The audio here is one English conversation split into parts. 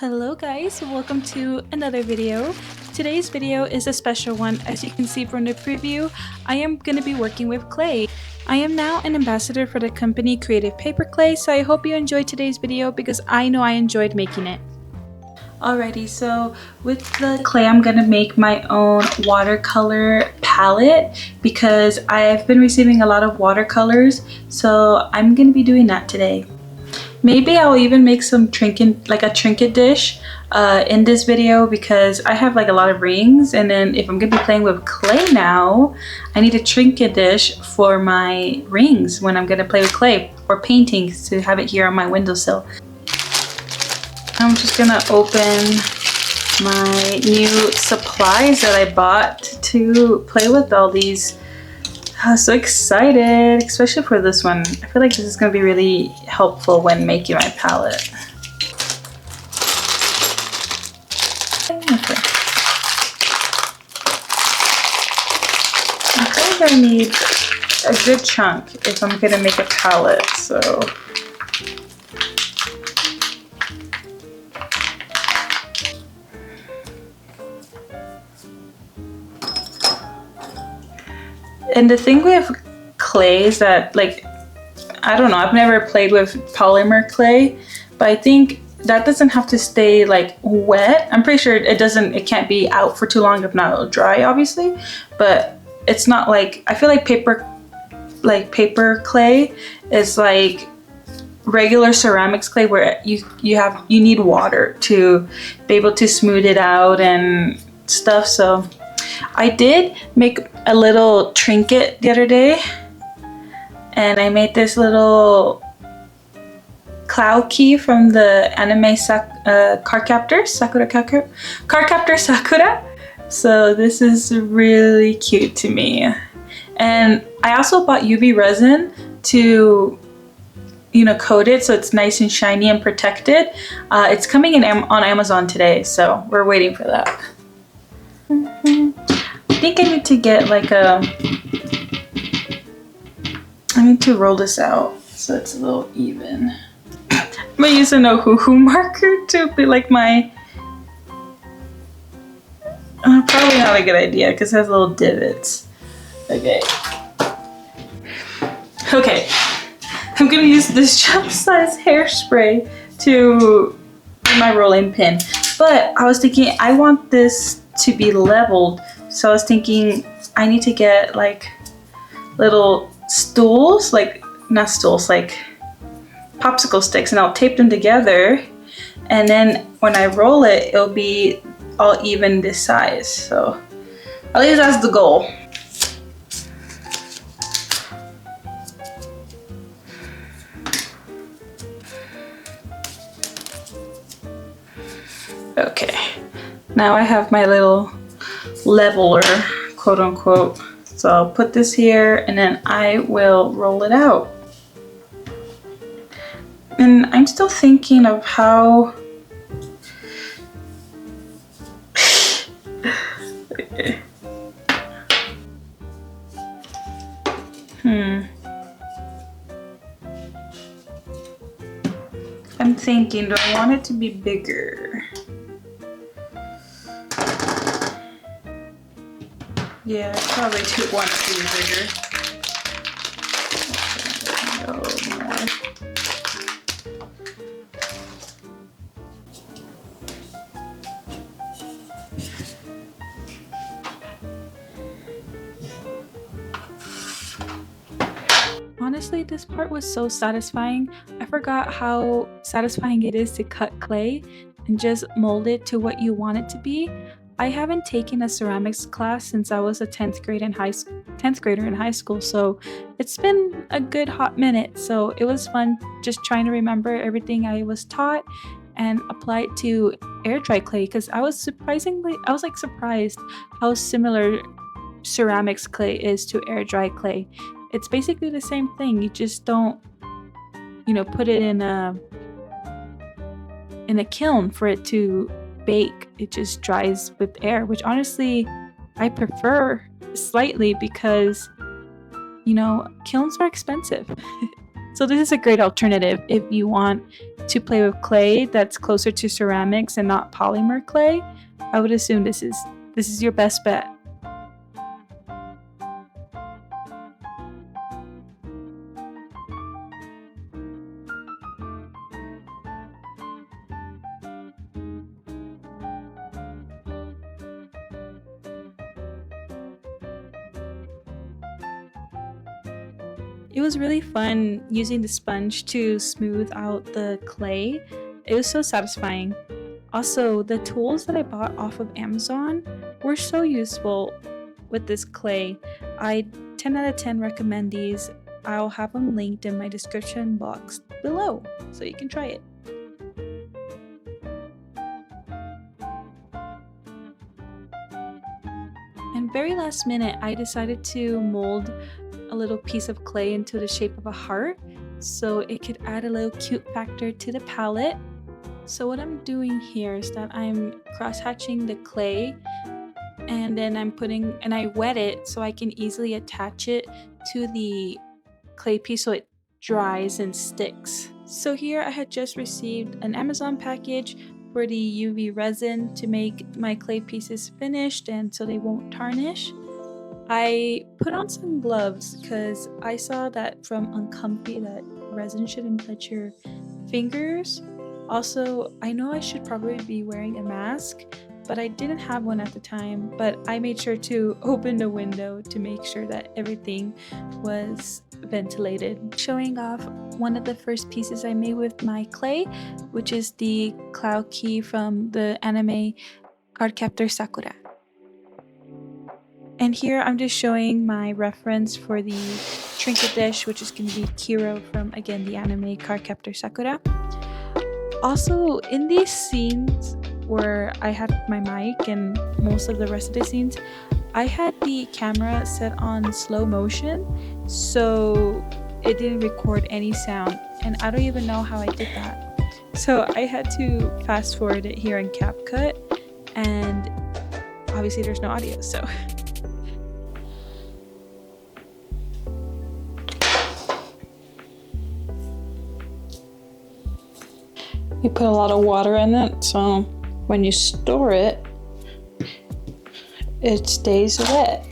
Hello guys, welcome to another video. Today's video is a special one. As you can see from the preview, I am going to be working with clay. I am now an ambassador for the company Creative Paper Clay, so I hope you enjoyed today's video because I know I enjoyed making it. Alrighty, so with the clay I'm going to make my own watercolor palette because I've been receiving a lot of watercolors, so I'm going to be doing that today. Maybe I'll even make some trinket dish in this video because I have like a lot of rings, and then if I'm gonna be playing with clay now, I need a trinket dish for my rings when I'm gonna play with clay or paintings to have it here on my windowsill. I'm just gonna open my new supplies that I bought to play with all these. I'm so excited, especially for this one. I feel like this is going to be really helpful when making my palette. Okay. I think I need a good chunk if I'm going to make a palette, so. And the thing with clay is that, like, I don't know, I've never played with polymer clay, but I think that doesn't have to stay like wet. I'm pretty sure it can't be out for too long, if not it'll dry obviously, but it's not like, I feel like paper clay is like regular ceramics clay where you need water to be able to smooth it out and stuff. So I did make a little trinket the other day, and I made this little cloud key from the anime Cardcaptor Sakura. So this is really cute to me. And I also bought UV resin to, coat it so it's nice and shiny and protected. It's coming in on Amazon today, so we're waiting for that. I think I need to get like I need to roll this out so it's a little even. I'm gonna use a no-hoo-hoo marker to be like my... probably not a good idea because it has little divots. Okay. Okay. I'm gonna use this jump size hairspray to do my rolling pin. But I was thinking I want this to be leveled. So I was thinking I need to get like little stools, like not stools, like popsicle sticks, and I'll tape them together, and then when I roll it, it'll be all even this size. So at least that's the goal. Okay, now I have my little leveler, quote unquote. So I'll put this here and then I will roll it out. And I'm still thinking of how... okay. I'm thinking, do I want it to be bigger? Yeah, I probably do want it to be bigger. Okay, more. Honestly, this part was so satisfying. I forgot how satisfying it is to cut clay and just mold it to what you want it to be. I haven't taken a ceramics class since I was a 10th grader in high school, so it's been a good hot minute. So it was fun just trying to remember everything I was taught and apply it to air dry clay, because I was surprised how similar ceramics clay is to air dry clay. It's basically the same thing. You just don't, put it in a kiln for it to bake. It just dries with air, which honestly I prefer slightly because kilns are expensive. So this is a great alternative if you want to play with clay that's closer to ceramics and not polymer clay, I would assume this is your best bet. It was really fun using the sponge to smooth out the clay. It was so satisfying. Also, the tools that I bought off of Amazon were so useful with this clay. I 10 out of 10 recommend these. I'll have them linked in my description box below so you can try it. And very last minute, I decided to mold a little piece of clay into the shape of a heart so it could add a little cute factor to the palette. So what I'm doing here is that I'm cross-hatching the clay, and then I wet it so I can easily attach it to the clay piece so it dries and sticks. So here I had just received an Amazon package for the UV resin to make my clay pieces finished and so they won't tarnish. I put on some gloves because I saw that from Uncomfy that resin shouldn't touch your fingers. Also, I know I should probably be wearing a mask, but I didn't have one at the time, but I made sure to open the window to make sure that everything was ventilated. Showing off one of the first pieces I made with my clay, which is the cloud key from the anime Cardcaptor Sakura. And here I'm just showing my reference for the trinket dish, which is going to be Kiro from, again, the anime Cardcaptor Sakura. Also, in these scenes where I had my mic and most of the rest of the scenes, I had the camera set on slow motion, so it didn't record any sound, and I don't even know how I did that. So I had to fast forward it here in CapCut, and obviously there's no audio, so... You put a lot of water in it, so when you store it, it stays wet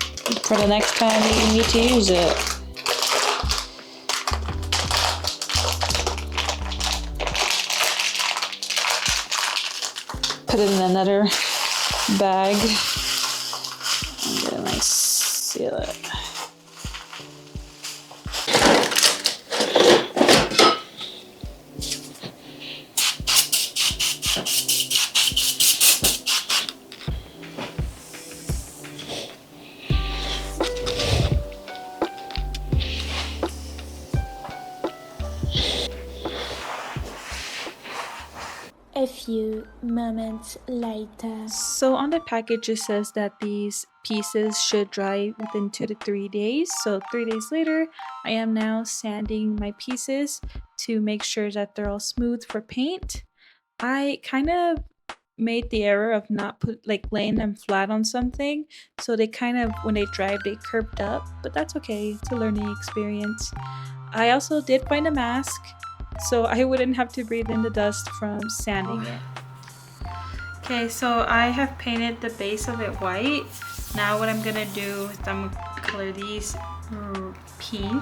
for the next time you need to use it. Put it in another bag and then I seal it. A few moments later. So on the package it says that these pieces should dry within 2 to 3 days. So 3 days later, I am now sanding my pieces to make sure that they're all smooth for paint. I kind of made the error of not laying them flat on something, so they kind of, when they dried, they curved up, but that's okay. It's a learning experience. I also did find a mask, so I wouldn't have to breathe in the dust from sanding it. Okay, so I have painted the base of it white. Now what I'm gonna do is I'm gonna color these pink.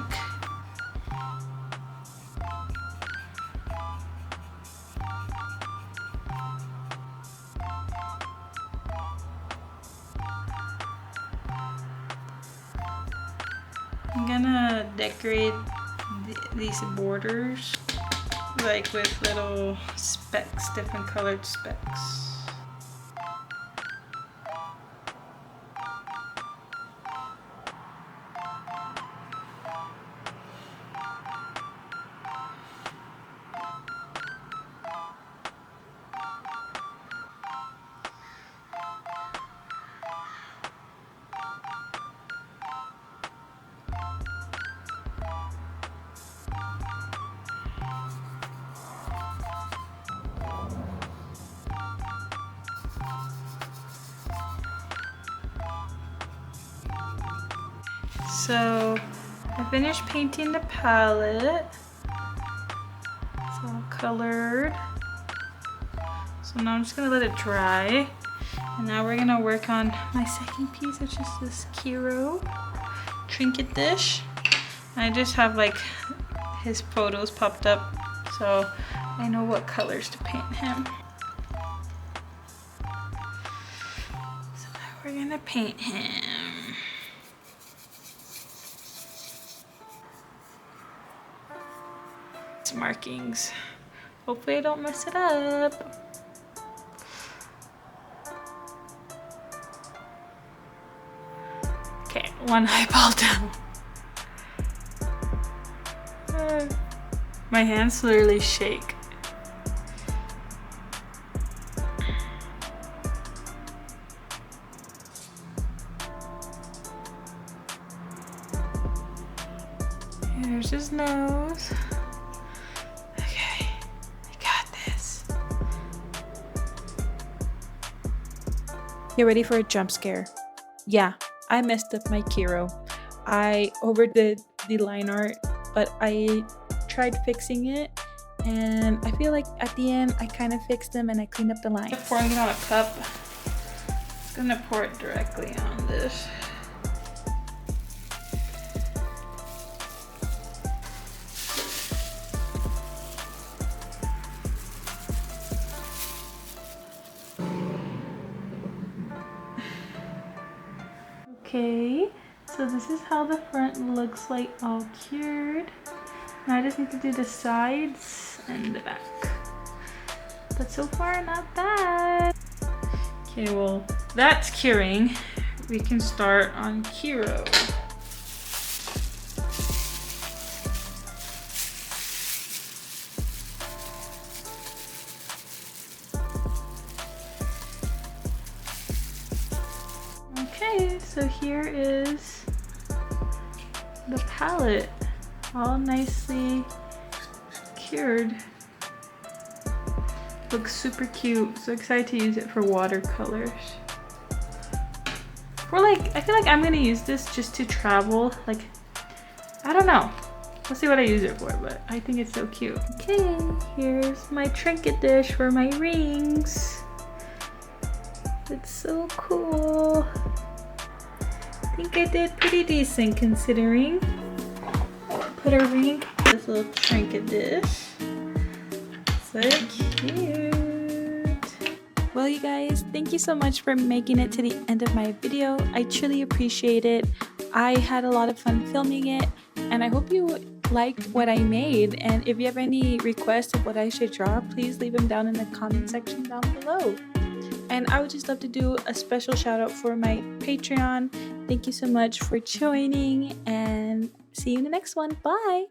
I'm gonna decorate these borders like with little specks, different colored specks. So I finished painting the palette. So I'll colored. So now I'm just gonna let it dry. And now we're gonna work on my second piece, which is this Kiro trinket dish. I just have like his photos popped up so I know what colors to paint him. So now we're gonna paint him. It's markings. Hopefully I don't mess it up. Okay, one eyeball down. My hands literally shake. Here's his nose. Okay, I got this. Get ready for a jump scare. Yeah, I messed up my Kiro. I overdid the line art, but I tried fixing it, and I feel like at the end I kind of fixed them and I cleaned up the line. I'm pouring it on a cup. I'm gonna pour it directly on this. Okay, so this is how the front looks like all cured. Now I just need to do the sides and the back. But so far, not bad. Okay, well, that's curing. We can start on Kiro. Okay, so here is the palette, all nicely cured. Looks super cute. So excited to use it for watercolors. I feel like I'm gonna use this just to travel. Like, I don't know. We'll see what I use it for, but I think it's so cute. Okay, here's my trinket dish for my rings. It's so cool. I think I did pretty decent considering. Put a ring in this little trinket dish. So cute. Well, you guys, thank you so much for making it to the end of my video. I truly appreciate it. I had a lot of fun filming it, and I hope you liked what I made. And if you have any requests of what I should draw, please leave them down in the comment section down below. And I would just love to do a special shout out for my Patreon. Thank you so much for joining, and see you in the next one. Bye!